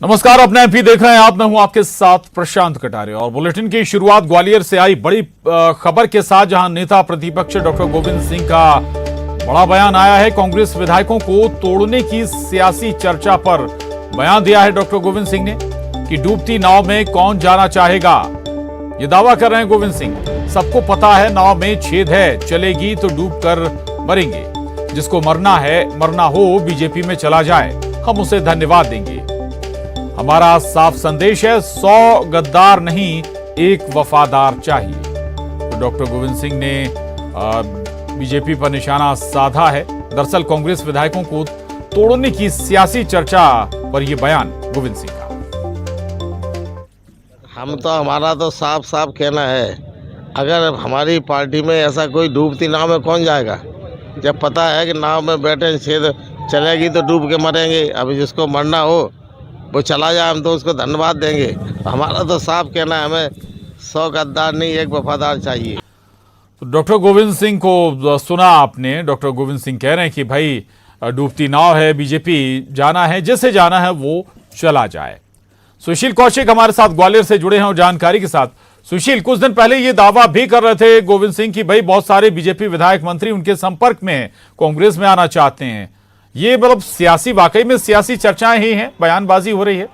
नमस्कार, अपना एमपी देख रहे हैं आप। मैं हूं आपके साथ प्रशांत कटारिया और बुलेटिन की शुरुआत ग्वालियर से आई बड़ी खबर के साथ, जहां नेता प्रतिपक्ष डॉक्टर गोविंद सिंह का बड़ा बयान आया है। कांग्रेस विधायकों को तोड़ने की सियासी चर्चा पर बयान दिया है डॉक्टर गोविंद सिंह ने कि डूबती नाव में कौन जाना चाहेगा। ये दावा कर रहे हैं गोविंद सिंह। सबको पता है नाव में छेद है, चलेगी तो डूब कर मरेंगे। जिसको मरना है, मरना हो, बीजेपी में चला जाए, हम उसे धन्यवाद देंगे। हमारा साफ संदेश है, 100 गद्दार नहीं, एक वफादार चाहिए। तो डॉक्टर गोविंद सिंह ने बीजेपी पर निशाना साधा है। दरअसल कांग्रेस विधायकों को तोड़ने की सियासी चर्चा पर यह बयान गोविंद सिंह का। हमारा तो साफ साफ कहना है, अगर हमारी पार्टी में ऐसा कोई डूबती नाव में कौन जाएगा, जब पता है कि नाव में बैठे छेद चलेगी तो डूब के मरेंगे। अभी जिसको मरना हो वो चला जाए, हम तो उसको धन्यवाद देंगे। हमारा तो साफ कहना है, हमें 100 गद्दार नहीं, एक वफादार चाहिए। तो डॉक्टर गोविंद सिंह को सुना आपने। डॉक्टर गोविंद सिंह कह रहे हैं कि भाई डूबती नाव है, बीजेपी जाना है, जैसे जाना है वो चला जाए। सुशील कौशिक हमारे साथ ग्वालियर से जुड़े हैं और जानकारी के साथ। सुशील, कुछ दिन पहले ये दावा भी कर रहे थे गोविंद सिंह कि भाई बहुत सारे बीजेपी विधायक मंत्री उनके संपर्क में हैं, कांग्रेस में आना चाहते हैं। ये मतलब सियासी, वाकई में सियासी चर्चाएं ही हैं, बयानबाजी हो रही है।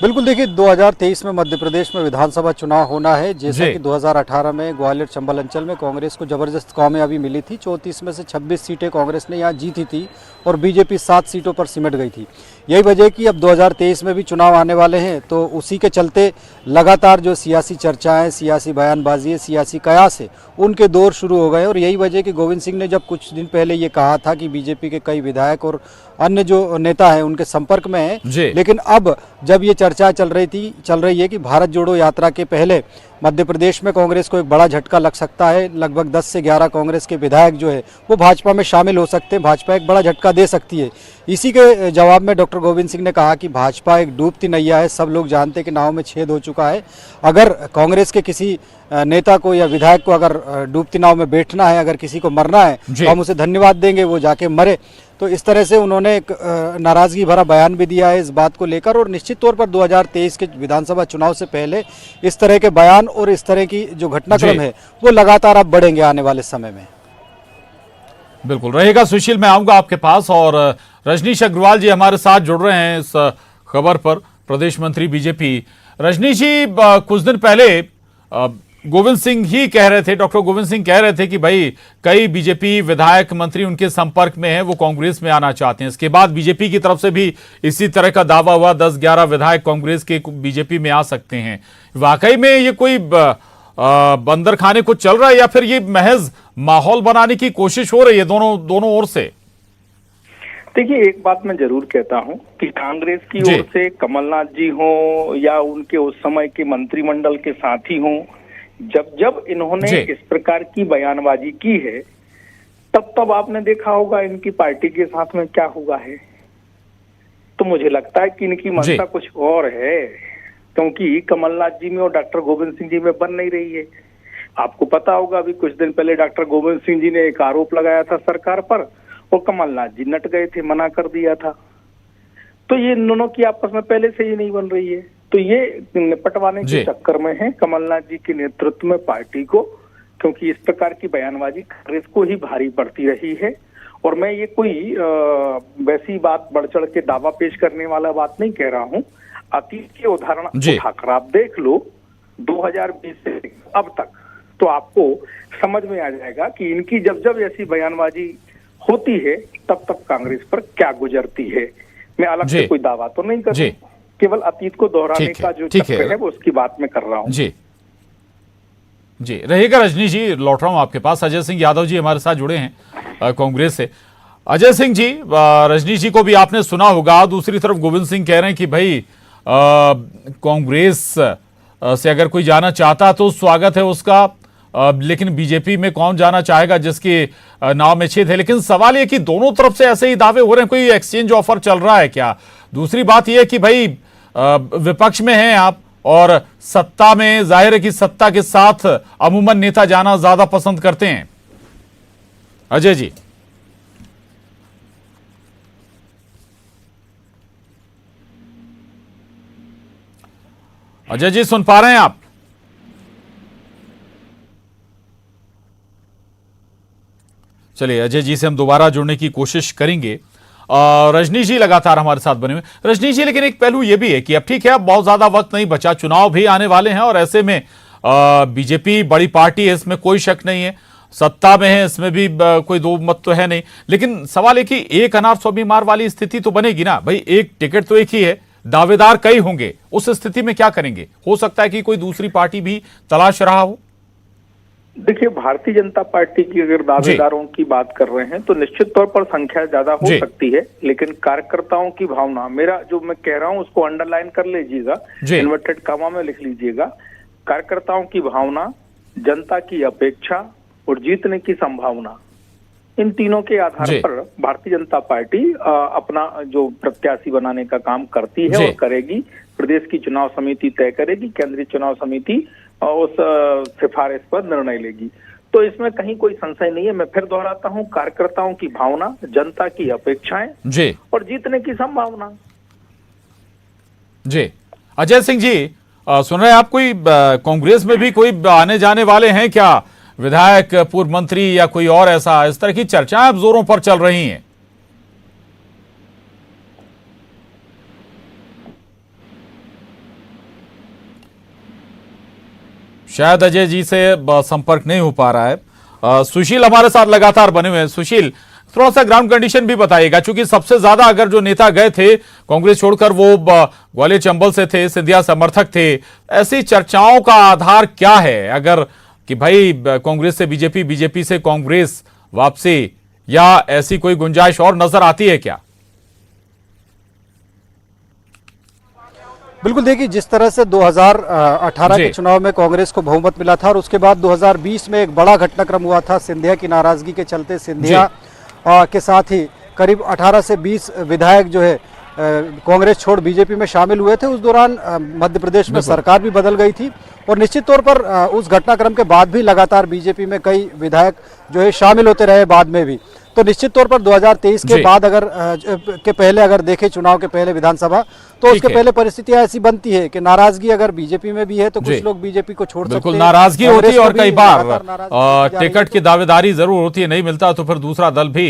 बिल्कुल, देखिए 2023 में मध्य प्रदेश में विधानसभा चुनाव होना है। जैसे कि 2018 में ग्वालियर चंबल अंचल में कांग्रेस को जबरदस्त कामयाबी मिली थी। 34 में से 26 सीटें कांग्रेस ने यहाँ जीती थी और बीजेपी 7 सीटों पर सिमट गई थी। यही वजह कि अब 2023 में भी चुनाव आने वाले हैं, तो उसी के चलते लगातार जो सियासी चर्चाएं, सियासी बयानबाजी है, सियासी कयास है, उनके दौर शुरू हो गए। और यही वजह कि गोविंद सिंह ने जब कुछ दिन पहले ये कहा था कि बीजेपी के कई विधायक और अन्य जो नेता हैं उनके संपर्क में हैं, लेकिन अब जब ये चर्चा चल रही है कि भारत जोड़ो यात्रा के पहले मध्य प्रदेश में कांग्रेस को एक बड़ा झटका लग सकता है। लगभग 10 से 11 कांग्रेस के विधायक जो है वो भाजपा में शामिल हो सकते हैं, भाजपा एक बड़ा झटका दे सकती है। इसी के जवाब में डॉक्टर गोविंद सिंह ने कहा कि भाजपा एक डूबती नैया है, सब लोग जानते हैं कि नाव में छेद हो चुका है। अगर कांग्रेस के किसी नेता को या विधायक को अगर डूबती नाव में बैठना है, अगर किसी को मरना है, तो हम उसे धन्यवाद देंगे, वो जाके मरे। तो इस तरह से उन्होंने एक नाराजगी भरा बयान भी दिया है इस बात को लेकर। और निश्चित तौर पर 2023 के विधानसभा चुनाव से पहले इस तरह के बयान और इस तरह की जो घटनाक्रम है वो लगातार अब बढ़ेंगे आने वाले समय में। बिल्कुल रहेगा। सुशील, मैं आऊंगा आपके पास। और रजनीश अग्रवाल जी हमारे साथ जुड़ रहे हैं इस खबर पर, प्रदेश मंत्री बीजेपी। रजनीश जी, कुछ दिन पहले गोविंद सिंह ही कह रहे थे, डॉक्टर गोविंद सिंह कह रहे थे कि भाई कई बीजेपी विधायक मंत्री उनके संपर्क में हैं, वो कांग्रेस में आना चाहते हैं। इसके बाद बीजेपी की तरफ से भी इसी तरह का दावा हुआ, 10-11 विधायक कांग्रेस के बीजेपी में आ सकते हैं। वाकई में ये कोई बंदर खाने को चल रहा है या फिर ये महज माहौल बनाने की कोशिश हो रही है दोनों ओर से? देखिए, एक बात मैं जरूर कहता हूं कि कांग्रेस की ओर से कमलनाथ जी हो या उनके उस समय के मंत्रिमंडल के साथी हों, जब इन्होंने इस प्रकार की बयानबाजी की है, तब आपने देखा होगा इनकी पार्टी के साथ में क्या हुआ है। तो मुझे लगता है कि इनकी मंशा कुछ और है, क्योंकि कमलनाथ जी में और डॉक्टर गोविंद सिंह जी में बन नहीं रही है। आपको पता होगा, अभी कुछ दिन पहले डॉक्टर गोविंद सिंह जी ने एक आरोप लगाया था सरकार पर और कमलनाथ जी नट गए थे, मना कर दिया था। तो ये इन दोनों की आपस में पहले से ही नहीं बन रही है। तो ये निपटवाने के चक्कर में है कमलनाथ जी के नेतृत्व में पार्टी को, क्योंकि इस प्रकार की बयानबाजी कांग्रेस को ही भारी पड़ती रही है। और मैं ये कोई वैसी बात बढ़ चढ़ के दावा पेश करने वाला बात नहीं कह रहा हूँ। अतीत के उदाहरण उठाकर आप देख लो 2020 से अब तक, तो आपको समझ में आ जाएगा कि इनकी जब ऐसी बयानबाजी होती है तब कांग्रेस पर क्या गुजरती है। मैं अलग से कोई दावा तो नहीं कर रहा, केवल अतीत को दोहराने का जो चक्र है वो उसकी बात में कर रहा हूं। जी रहेगा। रजनी जी, लौट रहा हूं आपके पास। अजय सिंह यादव जी हमारे साथ जुड़े हैं कांग्रेस से। अजय सिंह जी, रजनी जी को भी आपने सुना होगा। दूसरी तरफ गोविंद सिंह कह रहे हैं कि भाई कांग्रेस से अगर कोई जाना चाहता तो स्वागत है उसका, लेकिन बीजेपी में कौन जाना चाहेगा जिसकी नाव में छेद है। लेकिन सवाल यह कि दोनों तरफ से ऐसे ही दावे हो रहे हैं, कोई एक्सचेंज ऑफर चल रहा है क्या? दूसरी बात यह है कि भाई विपक्ष में हैं आप और सत्ता में, जाहिर है कि सत्ता के साथ अमूमन नेता जाना ज्यादा पसंद करते हैं। अजय जी। अजय जी सुन पा रहे हैं आप? चलिए अजय जी से हम दोबारा जुड़ने की कोशिश करेंगे। रजनीश जी लगातार हमारे साथ बने हुए। रजनीश जी, लेकिन एक पहलू यह भी है कि अब ठीक है, अब बहुत ज्यादा वक्त नहीं बचा, चुनाव भी आने वाले हैं और ऐसे में बीजेपी बड़ी पार्टी है, इसमें कोई शक नहीं है, सत्ता में है, इसमें भी कोई दो मत तो है नहीं। लेकिन सवाल है कि एक अनार सौ बीमार वाली स्थिति तो बनेगी ना भाई। एक टिकट तो एक ही है, दावेदार कई होंगे, उस स्थिति में क्या करेंगे? हो सकता है कि कोई दूसरी पार्टी भी तलाश रहा हो। देखिए, भारतीय जनता पार्टी की अगर दावेदारों की बात कर रहे हैं तो निश्चित तौर पर संख्या ज्यादा हो सकती है, लेकिन कार्यकर्ताओं की भावना, मेरा जो मैं कह रहा हूं उसको अंडरलाइन कर लीजिएगा, इन्वर्टेड कामा में लिख लीजिएगा। कार्यकर्ताओं की भावना, जनता की अपेक्षा और जीतने की संभावना, इन तीनों के आधार पर भारतीय जनता पार्टी अपना जो प्रत्याशी बनाने का काम करती है और करेगी। प्रदेश की चुनाव समिति तय करेगी, केंद्रीय चुनाव समिति उस सिफारिश पर निर्णय लेगी। तो इसमें कहीं कोई संशय नहीं है। मैं फिर दोहराता हूं, कार्यकर्ताओं की भावना, जनता की अपेक्षाएं और जीतने की संभावना। जी अजय सिंह जी, सुन रहे हैं आप, कोई कांग्रेस में भी कोई आने जाने वाले हैं क्या, विधायक, पूर्व मंत्री या कोई और ऐसा? इस तरह की चर्चाएं अब जोरों पर चल रही हैं। शायद अजय जी से संपर्क नहीं हो पा रहा है। सुशील हमारे साथ लगातार बने हुए हैं। सुशील, थोड़ा सा ग्राउंड कंडीशन भी बताइएगा, क्योंकि सबसे ज्यादा अगर जो नेता गए थे कांग्रेस छोड़कर वो ग्वालियर चंबल से थे, सिंधिया समर्थक थे। ऐसी चर्चाओं का आधार क्या है, अगर कि भाई कांग्रेस से बीजेपी, बीजेपी से कांग्रेस वापसी, या ऐसी कोई गुंजाइश और नजर आती है क्या? बिल्कुल, देखिए जिस तरह से 2018 के चुनाव में कांग्रेस को बहुमत मिला था और उसके बाद 2020 में एक बड़ा घटनाक्रम हुआ था, सिंधिया की नाराजगी के चलते सिंधिया के साथ ही करीब 18 से 20 विधायक जो है कांग्रेस छोड़ बीजेपी में शामिल हुए थे। उस दौरान मध्य प्रदेश में सरकार भी बदल गई थी और निश्चित तौर पर उस घटनाक्रम के बाद भी लगातार बीजेपी में कई विधायक जो है शामिल होते रहे बाद में भी। तो निश्चित तौर पर 2023 के बाद अगर के पहले अगर देखें, चुनाव के पहले विधानसभा, तो उसके पहले परिस्थितियां ऐसी बनती है कि नाराजगी अगर बीजेपी में भी है तो कुछ लोग बीजेपी को छोड़ सकते हैं। नाराजगी होती है और कई बार टिकट की दावेदारी जरूर होती है, नहीं मिलता तो फिर दूसरा दल भी